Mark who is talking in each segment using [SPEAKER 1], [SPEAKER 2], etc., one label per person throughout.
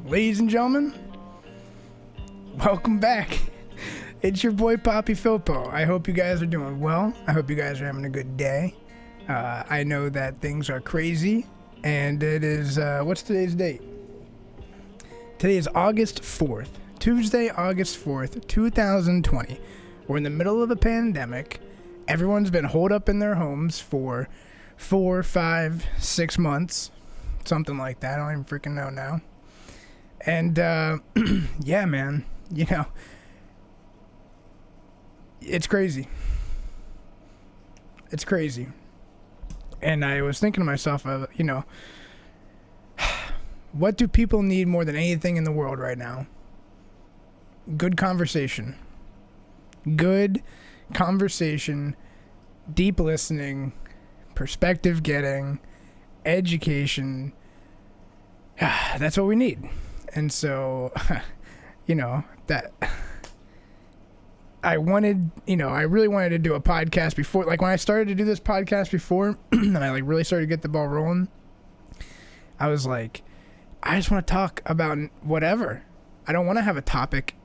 [SPEAKER 1] Ladies and gentlemen, welcome back. It's your boy ClaytonFilpo. I hope you guys are doing well. I hope you guys are having a good day. I know that things are crazy, and it is, what's today's date? Today is August 4th, Tuesday, August 4th, 2020. We're in the middle of a pandemic. Everyone's been holed up in their homes for 4, 5, 6 months, something like that. I don't even freaking know now. And, yeah, man, you know, it's crazy. It's crazy. And I was thinking to myself, you know, what do people need more than anything in the world right now? Good conversation. Good conversation, deep listening, perspective getting, education. That's what we need. And so, you know, that I really wanted to do a podcast before, like when I started to do this podcast before, and I like really started to get the ball rolling, I was like, I just want to talk about whatever. I don't want to have a topic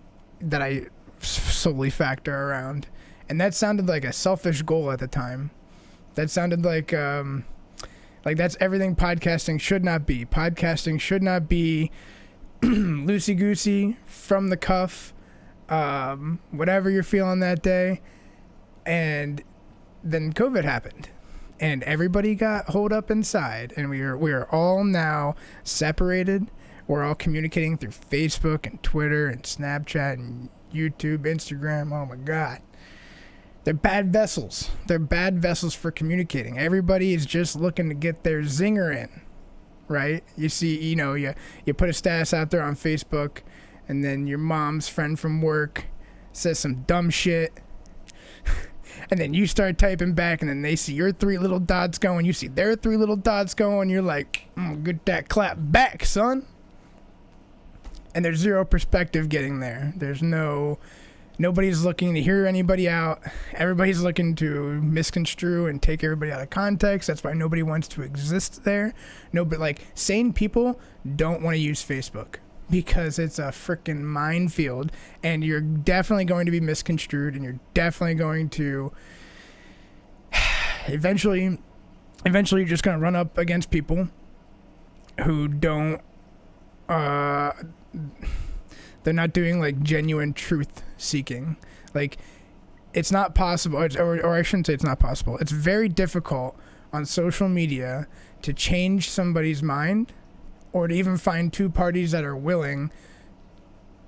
[SPEAKER 1] that I solely factor around. And that sounded like a selfish goal at the time. That sounded like that's everything podcasting should not be. Podcasting should not be loosey-goosey, from the cuff, whatever you're feeling that day. And then COVID happened. And everybody got holed up inside. And we are all now separated. We're all communicating through Facebook and Twitter and Snapchat and YouTube, Instagram. Oh, my God. They're bad vessels. They're bad vessels for communicating. Everybody is just looking to get their zinger in, right? You see, you know, you put a status out there on Facebook, and then your mom's friend from work says some dumb shit, and then you start typing back, and then they see your 3 little dots going, you see their 3 little dots going, you're like, get that clap back, son. And there's zero perspective getting there. Nobody's looking to hear anybody out. Everybody's looking to misconstrue and take everybody out of context. That's why nobody wants to exist there. Nobody, like, sane people don't want to use Facebook because it's a freaking minefield, and you're definitely going to be misconstrued, and you're definitely going to eventually you're just going to run up against people who don't they're not doing like genuine truth seeking. Like, it's not possible, or I shouldn't say it's not possible. It's very difficult on social media to change somebody's mind, or to even find 2 parties that are willing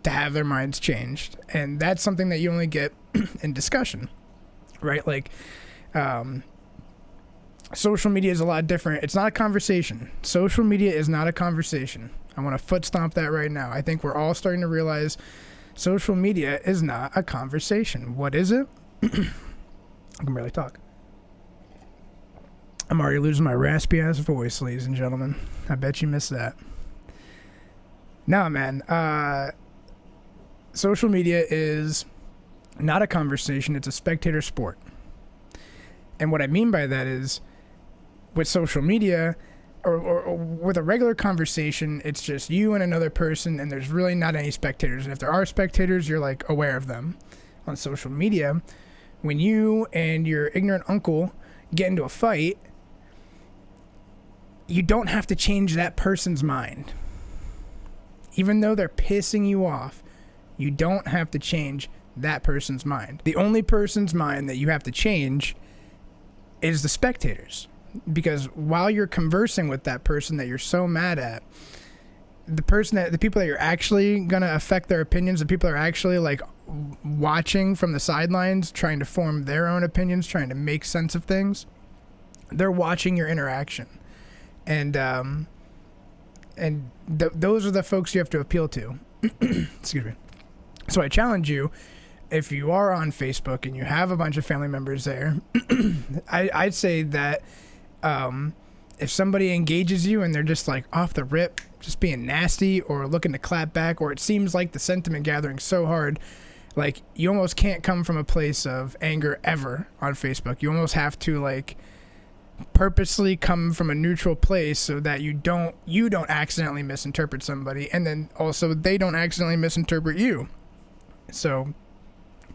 [SPEAKER 1] to have their minds changed. And that's something that you only get in discussion, right? Like, social media is a lot different. It's not a conversation. Social media is not a conversation. I want to foot stomp that right now. I think we're all starting to realize social media is not a conversation. What is it? I can barely talk. I'm already losing my raspy ass voice, ladies and gentlemen. I bet you missed that. No, man. Social media is not a conversation. It's a spectator sport. And what I mean by that is, with social media, or with a regular conversation, it's just you and another person, and there's really not any spectators. And if there are spectators, you're like aware of them. On social media, when you and your ignorant uncle get into a fight, you don't have to change that person's mind. Even though they're pissing you off, you don't have to change that person's mind. The only person's mind that you have to change is the spectators. Because while you're conversing with that person that you're so mad at, the people that you're actually going to affect their opinions, the people that are actually like watching from the sidelines, trying to form their own opinions, trying to make sense of things, they're watching your interaction. And those are the folks you have to appeal to. Excuse me. So I challenge you, if you are on Facebook and you have a bunch of family members there, I'd say that if somebody engages you and they're just like off the rip, just being nasty or looking to clap back, or it seems like the sentiment gathering so hard, like you almost can't come from a place of anger ever on Facebook. You almost have to like purposely come from a neutral place so that you don't accidentally misinterpret somebody, and then also they don't accidentally misinterpret you. So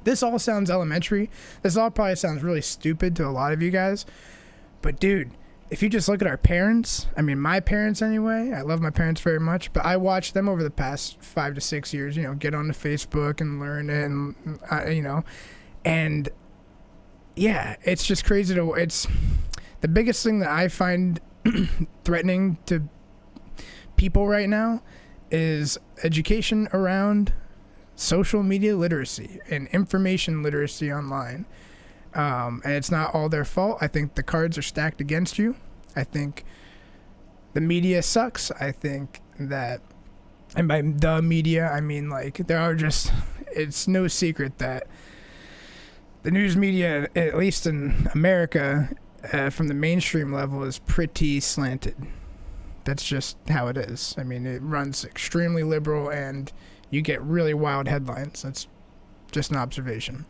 [SPEAKER 1] this all sounds elementary. This all probably sounds really stupid to a lot of you guys, but dude, if you just look at our parents, I mean, my parents anyway, I love my parents very much, but I watched them over the past 5 to 6 years, you know, get onto Facebook and learn it, and, you know, and yeah, it's just crazy it's the biggest thing that I find threatening to people right now is education around social media literacy and information literacy online. And it's not all their fault. I think the cards are stacked against you. I think the media sucks. I think that, and by the media, I mean, like, it's no secret that the news media, at least in America, from the mainstream level, is pretty slanted. That's just how it is. I mean, it runs extremely liberal, and you get really wild headlines. That's just an observation.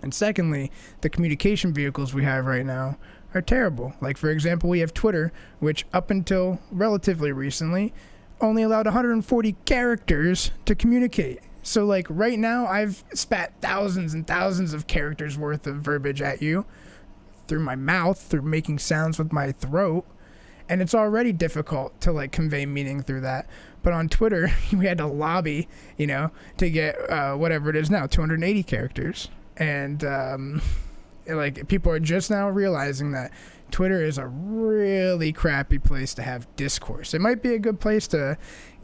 [SPEAKER 1] And secondly, the communication vehicles we have right now are terrible. Like, for example, we have Twitter, which up until relatively recently only allowed 140 characters to communicate. So, like, right now I've spat thousands and thousands of characters worth of verbiage at you through my mouth, through making sounds with my throat, and it's already difficult to, like, convey meaning through that. But on Twitter, we had to lobby, you know, to get whatever it is now, 280 characters. And like, people are just now realizing that Twitter is a really crappy place to have discourse. It might be a good place to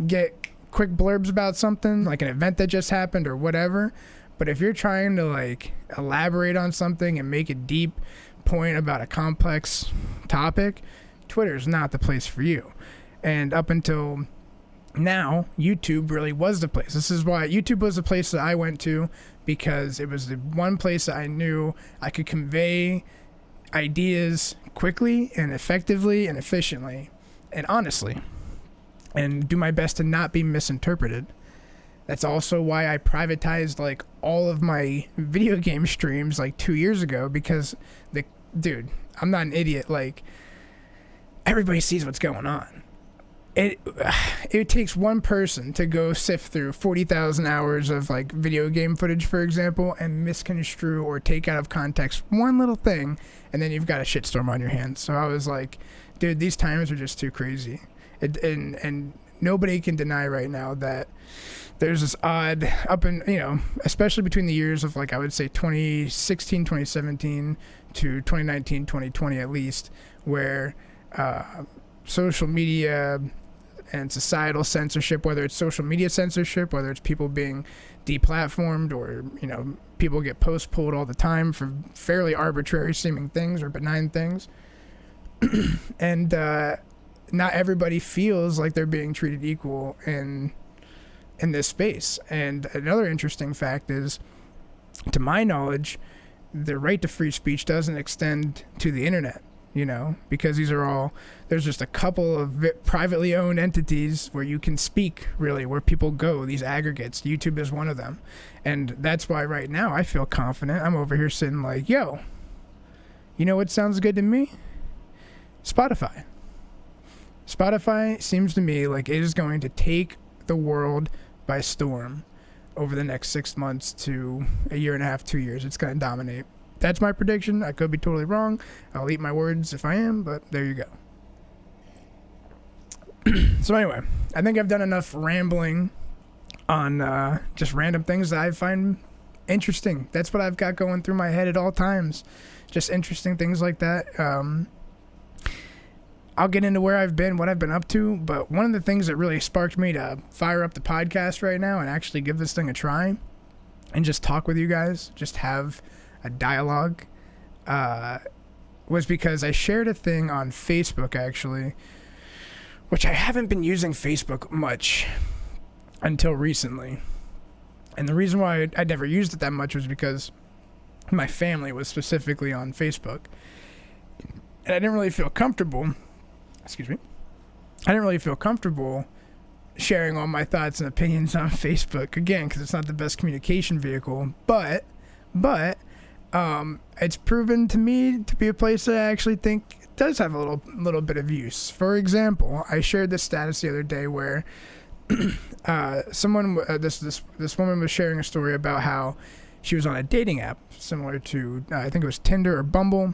[SPEAKER 1] get quick blurbs about something, like an event that just happened or whatever, but if you're trying to, like, elaborate on something and make a deep point about a complex topic, Twitter is not the place for you. And up until now, YouTube really was the place. This is why YouTube was the place that I went to, because it was the one place that I knew I could convey ideas quickly and effectively and efficiently and honestly, and do my best to not be misinterpreted. That's also why I privatized, like, all of my video game streams like 2 years ago, because dude, I'm not an idiot. Like, everybody sees what's going on. It takes one person to go sift through 40,000 hours of, like, video game footage, for example, and misconstrue or take out of context one little thing, and then you've got a shitstorm on your hands. So I was like, dude, these times are just too crazy. And nobody can deny right now that there's this odd you know, especially between the years of, like, I would say 2016, 2017 to 2019, 2020 at least, where social media and societal censorship, whether it's social media censorship, whether it's people being deplatformed, or, you know, people get posts pulled all the time for fairly arbitrary seeming things or benign things. And not everybody feels like they're being treated equal in this space. And another interesting fact is, to my knowledge, the right to free speech doesn't extend to the internet. You know, because there's just a couple of privately owned entities where you can speak, really, where people go, these aggregates. YouTube is one of them. And that's why right now I feel confident. I'm over here sitting like, yo, you know what sounds good to me? Spotify. Spotify seems to me like it is going to take the world by storm over the next 6 months to a year and a half, 2 years. It's going to dominate. That's my prediction. I could be totally wrong. I'll eat my words if I am, but there you go. So anyway, I think I've done enough rambling on just random things that I find interesting. That's what I've got going through my head at all times. Just interesting things like that. I'll get into where I've been, what I've been up to, but one of the things that really sparked me to fire up the podcast right now and actually give this thing a try and just talk with you guys, just have a dialogue, was because I shared a thing on Facebook, actually, which I haven't been using Facebook much until recently. And the reason why I never used it that much was because my family was specifically on Facebook. And I didn't really feel comfortable, sharing all my thoughts and opinions on Facebook, again, because it's not the best communication vehicle. But it's proven to me to be a place that I actually think does have a little bit of use. For example, I shared this status the other day where this woman was sharing a story about how she was on a dating app similar to I think it was Tinder or Bumble.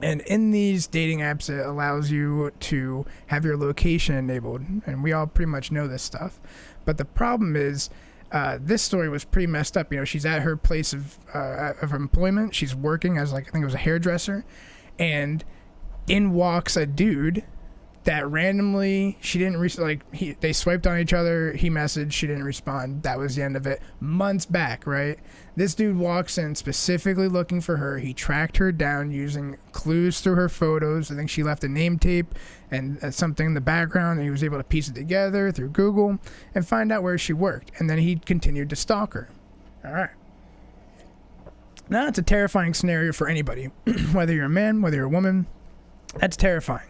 [SPEAKER 1] And in these dating apps, it allows you to have your location enabled. And we all pretty much know this stuff. But the problem is, this story was pretty messed up. You know, she's at her place of employment. She's working as, like, I think it was a hairdresser. And in walks a dude that randomly, she didn't, they swiped on each other. He messaged, she didn't respond. That was the end of it. Months back, right? This dude walks in specifically looking for her. He tracked her down using clues through her photos. I think she left a name tape and something in the background, and he was able to piece it together through Google and find out where she worked. And then he continued to stalk her. All right. Now, it's a terrifying scenario for anybody, whether you're a man, whether you're a woman. That's terrifying.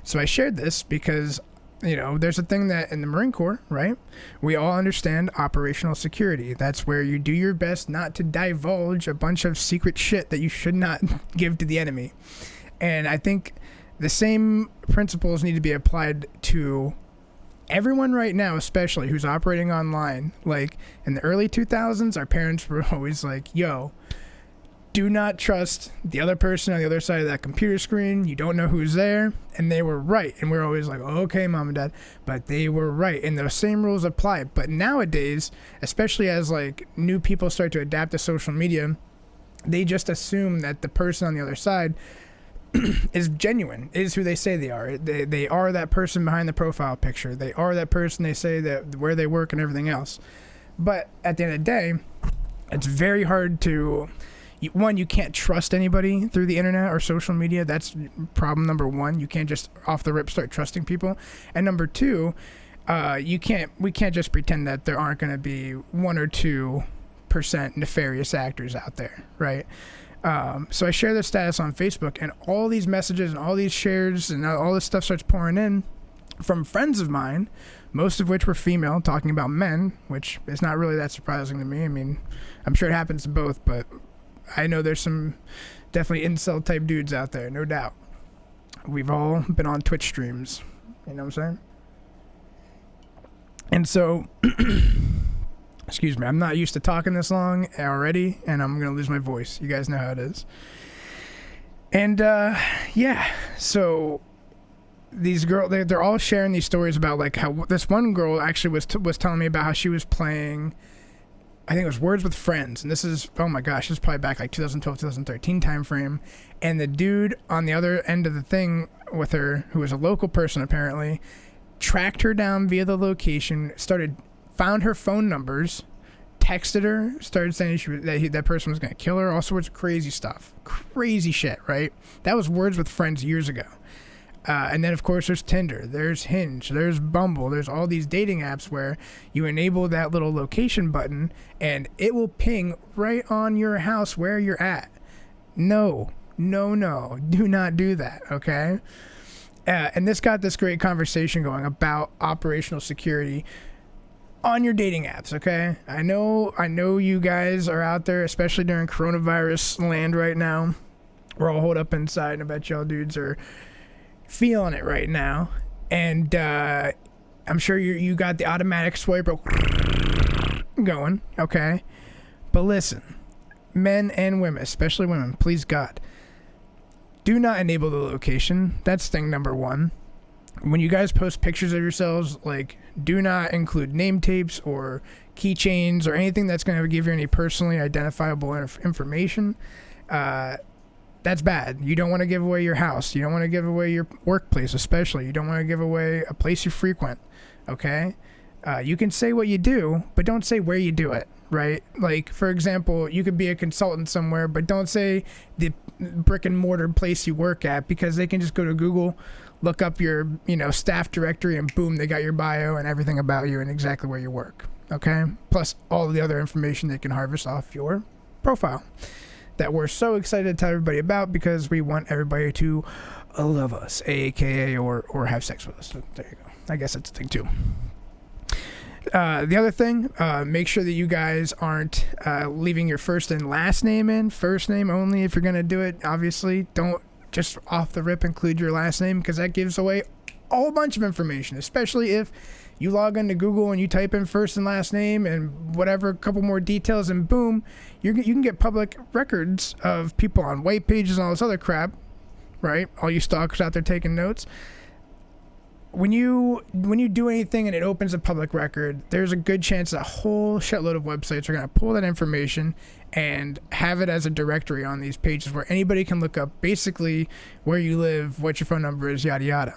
[SPEAKER 1] So I shared this because, you know, there's a thing that in the Marine Corps, right? We all understand operational security. That's where you do your best not to divulge a bunch of secret shit that you should not give to the enemy. And I think the same principles need to be applied to everyone right now, especially who's operating online. Like in the early 2000s, our parents were always like, yo, do not trust the other person on the other side of that computer screen. You don't know who's there. And they were right. And we're always like, okay, mom and dad. But they were right. And those same rules apply. But nowadays, especially as like new people start to adapt to social media, they just assume that the person on the other side is genuine, is who they say they are. They are that person behind the profile picture. They are that person they say that where they work and everything else. But at the end of the day, it's very hard to... One, you can't trust anybody through the internet or social media. That's problem number one. You can't just off the rip start trusting people. And number two, we can't just pretend that there aren't going to be 1 or 2% nefarious actors out there, right? So I share this status on Facebook, and all these messages and all these shares and all this stuff starts pouring in from friends of mine, most of which were female, talking about men, which is not really that surprising to me. I mean, I'm sure it happens to both, but I know there's some definitely incel type dudes out there, no doubt. We've all been on Twitch streams, you know what I'm saying? And so, excuse me, I'm not used to talking this long already, and I'm going to lose my voice. You guys know how it is. And, yeah, so these girls, they're all sharing these stories about, like, how this one girl actually was telling me about how she was playing... I think it was Words with Friends, and this is, oh my gosh, this is probably back like 2012, 2013 time frame, and the dude on the other end of the thing with her, who was a local person apparently, tracked her down via the location, found her phone numbers, texted her, started saying that person was going to kill her, all sorts of crazy stuff. Crazy shit, right? That was Words with Friends years ago. And then, of course, there's Tinder, there's Hinge, there's Bumble, there's all these dating apps where you enable that little location button and it will ping right on your house where you're at. No, do not do that, okay? And this got this great conversation going about operational security on your dating apps, okay? I know you guys are out there, especially during coronavirus land right now. We're all holed up inside, and I bet y'all dudes are feeling it right now, and I'm sure you got the automatic swipe going, okay? But listen, men and women, especially women, please God, do not enable the location. That's thing number one. When you guys post pictures of yourselves, like, do not include name tapes or keychains or anything that's going to give you any personally identifiable information. That's bad. You don't want to give away your house. You don't want to give away your workplace, especially. You don't want to give away a place you frequent, okay? You can say what you do, but don't say where you do it, right? Like, for example, you could be a consultant somewhere, but don't say the brick and mortar place you work at, because they can just go to Google, look up your, staff directory, and boom, they got your bio and everything about you and exactly where you work, okay? Plus all the other information they can harvest off your profile that we're so excited to tell everybody about, because we want everybody to love us, aka or have sex with us. So there you go. I guess that's a thing too. The other thing, make sure that you guys aren't leaving your first and last name in. First name only if you're going to do it. Obviously, don't just off the rip include your last name, because that gives away a whole bunch of information, especially if you log into Google and you type in first and last name and whatever, a couple more details, and boom, you can get public records of people on white pages and all this other crap, right? All you stalkers out there taking notes. When you do anything and it opens a public record, there's a good chance that a whole shitload of websites are going to pull that information and have it as a directory on these pages where anybody can look up basically where you live, what your phone number is, yada yada.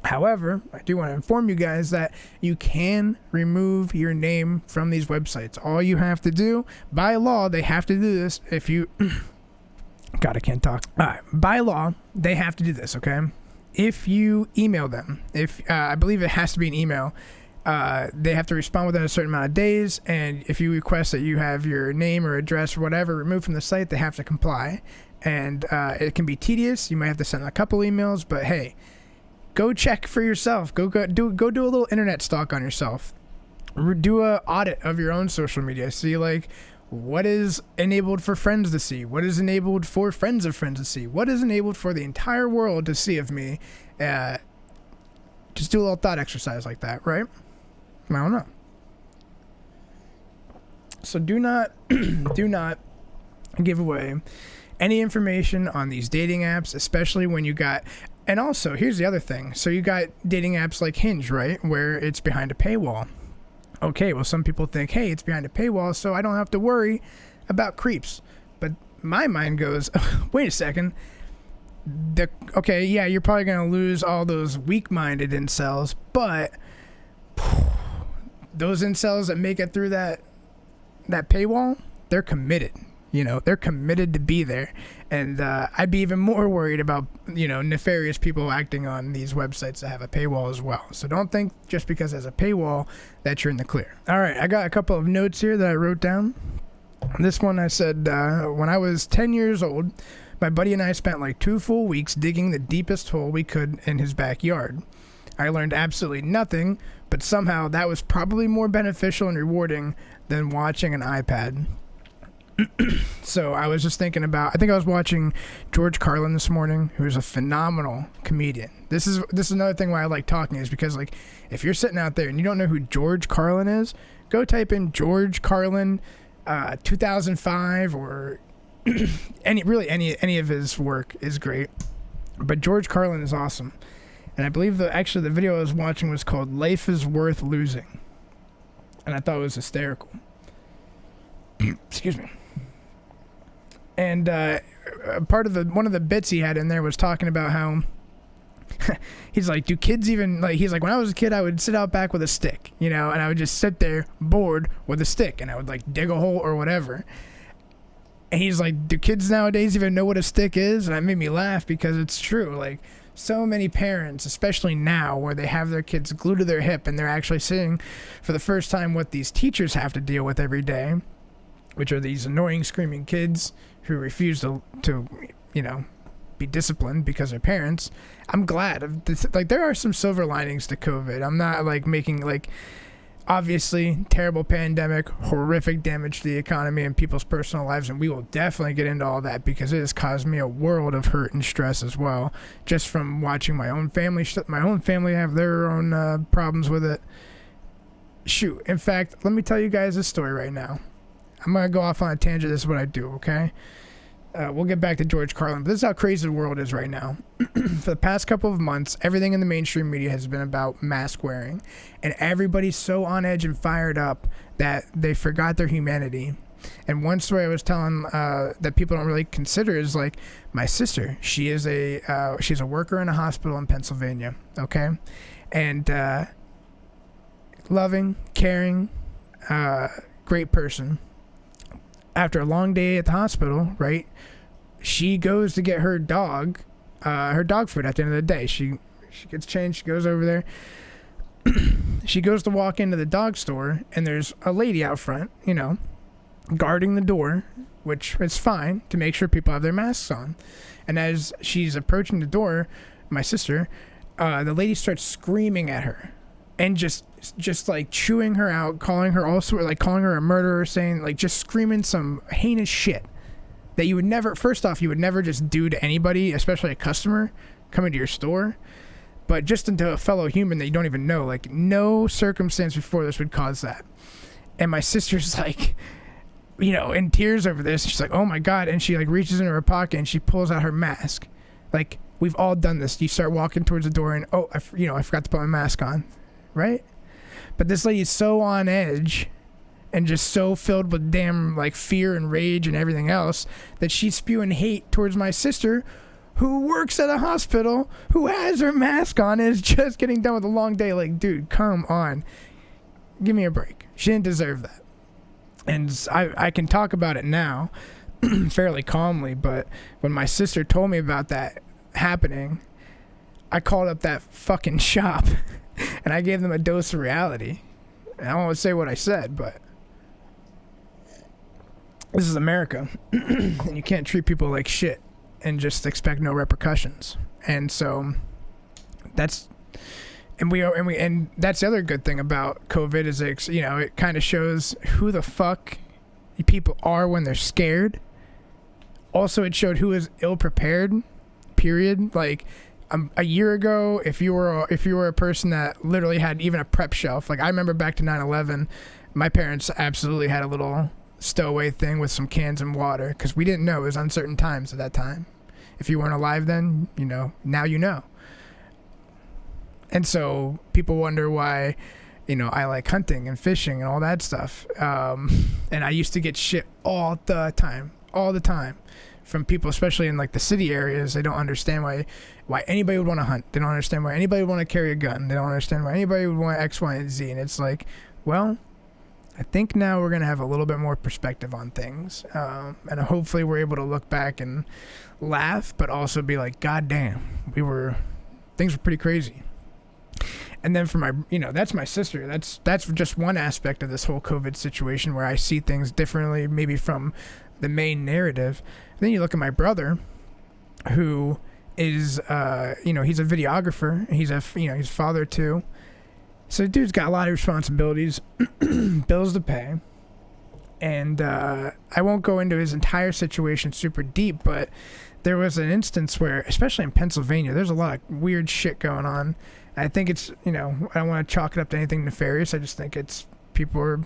[SPEAKER 1] However, I do want to inform you guys that you can remove your name from these websites. All you have to do, by law, they have to do this if you... God, I can't talk. All right, by law, they have to do this, okay? If you email them, I believe it has to be an email, they have to respond within a certain amount of days, and if you request that you have your name or address or whatever removed from the site, they have to comply. And it can be tedious. You might have to send a couple emails, but hey, go check for yourself. Go do a little internet stalk on yourself. Do a audit of your own social media. See, like, what is enabled for friends to see? What is enabled for friends of friends to see? What is enabled for the entire world to see of me? Just do a little thought exercise like that, right? I don't know. So do not give away any information on these dating apps, especially when you got... And also, here's the other thing. So you got dating apps like Hinge, right? Where it's behind a paywall. Okay, well, some people think, hey, it's behind a paywall, so I don't have to worry about creeps. But my mind goes, wait a second. Okay, yeah, you're probably going to lose all those weak-minded incels, but those incels that make it through that paywall, they're committed. You know, they're committed to be there. And I'd be even more worried about, nefarious people acting on these websites that have a paywall as well. So don't think just because there's a paywall that you're in the clear. All right, I got a couple of notes here that I wrote down. This one I said, when I was 10 years old, my buddy and I spent like 2 full weeks digging the deepest hole we could in his backyard. I learned absolutely nothing, but somehow that was probably more beneficial and rewarding than watching an iPad. So I was just thinking about, I think I was watching George Carlin this morning, who's a phenomenal comedian. This is another thing why I like talking, is because, like, if you're sitting out there and you don't know who George Carlin is, go type in George Carlin 2005 or any of his work is great. But George Carlin is awesome. And I believe the video I was watching was called Life is Worth Losing. And I thought it was hysterical. Excuse me. And one of the bits he had in there was talking about how he's like, do kids even, like, he's like, when I was a kid, I would sit out back with a stick, and I would just sit there bored with a stick, and I would like dig a hole or whatever. And he's like, do kids nowadays even know what a stick is? And that made me laugh, because it's true. Like, so many parents, especially now, where they have their kids glued to their hip and they're actually seeing for the first time what these teachers have to deal with every day, which are these annoying screaming kids who refuse to be disciplined because they're parents. I'm glad of this. Like, there are some silver linings to COVID. I'm not like making, like, obviously terrible pandemic, horrific damage to the economy and people's personal lives, and we will definitely get into all that, because it has caused me a world of hurt and stress as well, just from watching my own family have their own problems with it. Shoot, in fact, let me tell you guys this story right now. I'm going to go off on a tangent. This is what I do, okay? We'll get back to George Carlin, but this is how crazy the world is right now. For the past couple of months, everything in the mainstream media has been about mask wearing, and everybody's so on edge and fired up that they forgot their humanity. And one story I was telling that people don't really consider is, like, my sister. She's a worker in a hospital in Pennsylvania, okay? And loving, caring, great person. After a long day at the hospital, right, she goes to get her dog food at the end of the day. She gets changed, she goes over there. She goes to walk into the dog store, and there's a lady out front, guarding the door, which is fine to make sure people have their masks on. And as she's approaching the door, my sister, the lady starts screaming at her. And just like chewing her out, calling her a murderer, saying, like, just screaming some heinous shit. that you would never, first off, you would never just do to anybody, especially a customer coming to your store, but just into a fellow human that you don't even know. Like, no circumstance before this would cause that. And my sister's like, you know, in tears over this. She's like, oh my God. And she like reaches into her pocket and she pulls out her mask. Like, we've all done this. You start walking towards the door and, oh, I forgot to put my mask on. Right? But this lady's so on edge and just so filled with damn like fear and rage and everything else that she's spewing hate towards my sister, who works at a hospital, who has her mask on and is just getting done with a long day. Like, dude, come on. Give me a break. She didn't deserve that. And I can talk about it now fairly calmly, but when my sister told me about that happening, I called up that fucking shop and I gave them a dose of reality. And I won't say what I said, but this is America. And you can't treat people like shit and just expect no repercussions. And so that's that's the other good thing about COVID is it kind of shows who the fuck people are when they're scared. Also, it showed who is ill prepared. Period. Like a year ago, if you were a person that literally had even a prep shelf, like I remember back to 9/11, my parents absolutely had a little stowaway thing with some cans and water because we didn't know. It was uncertain times at that time. If you weren't alive then, now you know. And so people wonder why, I like hunting and fishing and all that stuff. And I used to get shit all the time from people, especially in like the city areas. They don't understand why anybody would want to hunt. They don't understand why anybody would want to carry a gun. They don't understand why anybody would want X, Y, and Z. And it's like, well, I think now we're going to have a little bit more perspective on things. And hopefully we're able to look back and laugh, but also be like, God damn, things were pretty crazy. And then for my, that's my sister. That's just one aspect of this whole COVID situation where I see things differently, maybe from the main narrative. And then you look at my brother, who is, he's a videographer. He's he's a father too. So the dude's got a lot of responsibilities, bills to pay. And I won't go into his entire situation super deep, but there was an instance where, especially in Pennsylvania, there's a lot of weird shit going on. I think it's, I don't want to chalk it up to anything nefarious. I just think it's people are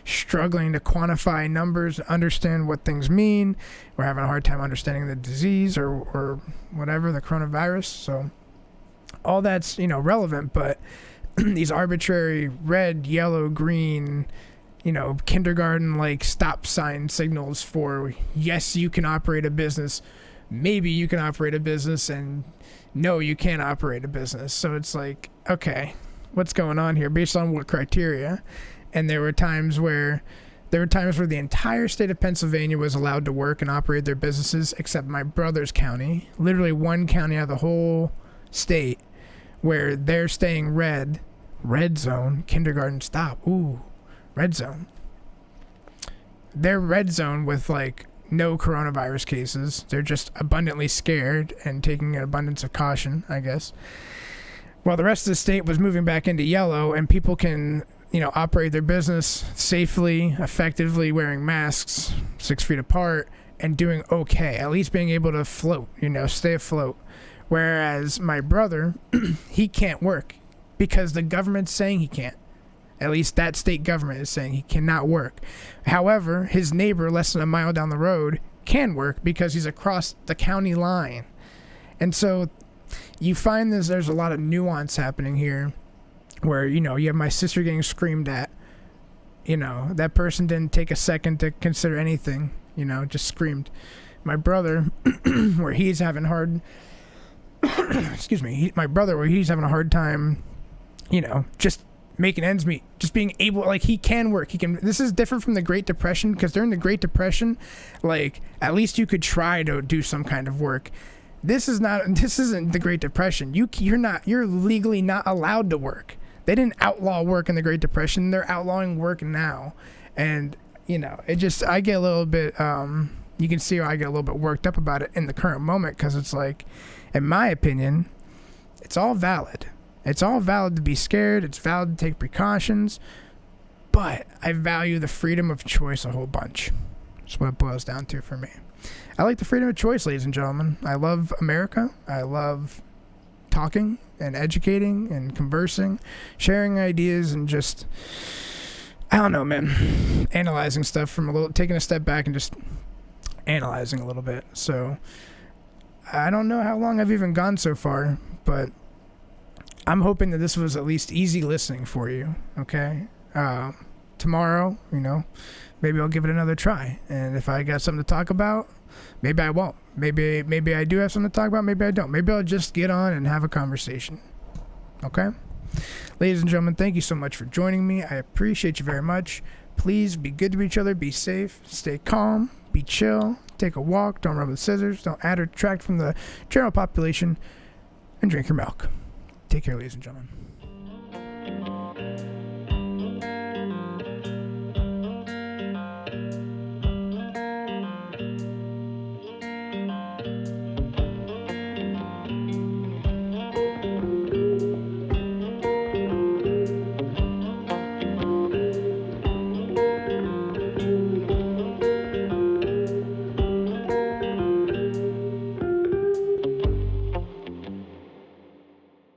[SPEAKER 1] struggling to quantify numbers, understand what things mean. We're having a hard time understanding the disease or whatever, the coronavirus. So all that's, relevant, but these arbitrary red, yellow, green, kindergarten like stop sign signals for yes, you can operate a business, maybe you can operate a business, and no, you can't operate a business. So it's like, okay, what's going on here based on what criteria? And there were times where the entire state of Pennsylvania was allowed to work and operate their businesses except my brother's county, literally one county out of the whole state, where they're staying red zone, kindergarten stop, red zone. They're red zone with like no coronavirus cases. They're just abundantly scared and taking an abundance of caution, I guess. While the rest of the state was moving back into yellow, and people can, operate their business safely, effectively, wearing masks 6 feet apart, and doing okay, at least being able to float, stay afloat. Whereas my brother, he can't work because the government's saying he can't. At least that state government is saying he cannot work. However, his neighbor less than a mile down the road can work because he's across the county line. And so you find there's a lot of nuance happening here where, you have my sister getting screamed at. That person didn't take a second to consider anything, just screamed. My brother, where he's having hard... my brother, where he's having a hard time, just making ends meet, just being able, like, he can work. This is different from the Great Depression, because during the Great Depression, like, at least you could try to do some kind of work. This isn't the Great Depression. You're legally not allowed to work. They didn't outlaw work in the Great Depression. They're outlawing work now. And, I get a little bit, you can see how I get a little bit worked up about it in the current moment, because it's like, in my opinion, it's all valid. It's all valid to be scared. It's valid to take precautions. But I value the freedom of choice a whole bunch. That's what it boils down to for me. I like the freedom of choice, ladies and gentlemen. I love America. I love talking and educating and conversing, sharing ideas, and just, I don't know, man, analyzing stuff from taking a step back and just analyzing a little bit. So I don't know how long I've even gone so far, but I'm hoping that this was at least easy listening for you. Okay. Tomorrow, maybe I'll give it another try. And if I got something to talk about, maybe I won't. Maybe I do have something to talk about. Maybe I don't. Maybe I'll just get on and have a conversation. Okay? Ladies and gentlemen, thank you so much for joining me. I appreciate you very much. Please be good to each other. Be safe. Stay calm. Be chill. Take a walk. Don't rub with scissors. Don't add or detract from the general population. And drink your milk. Take care, ladies and gentlemen.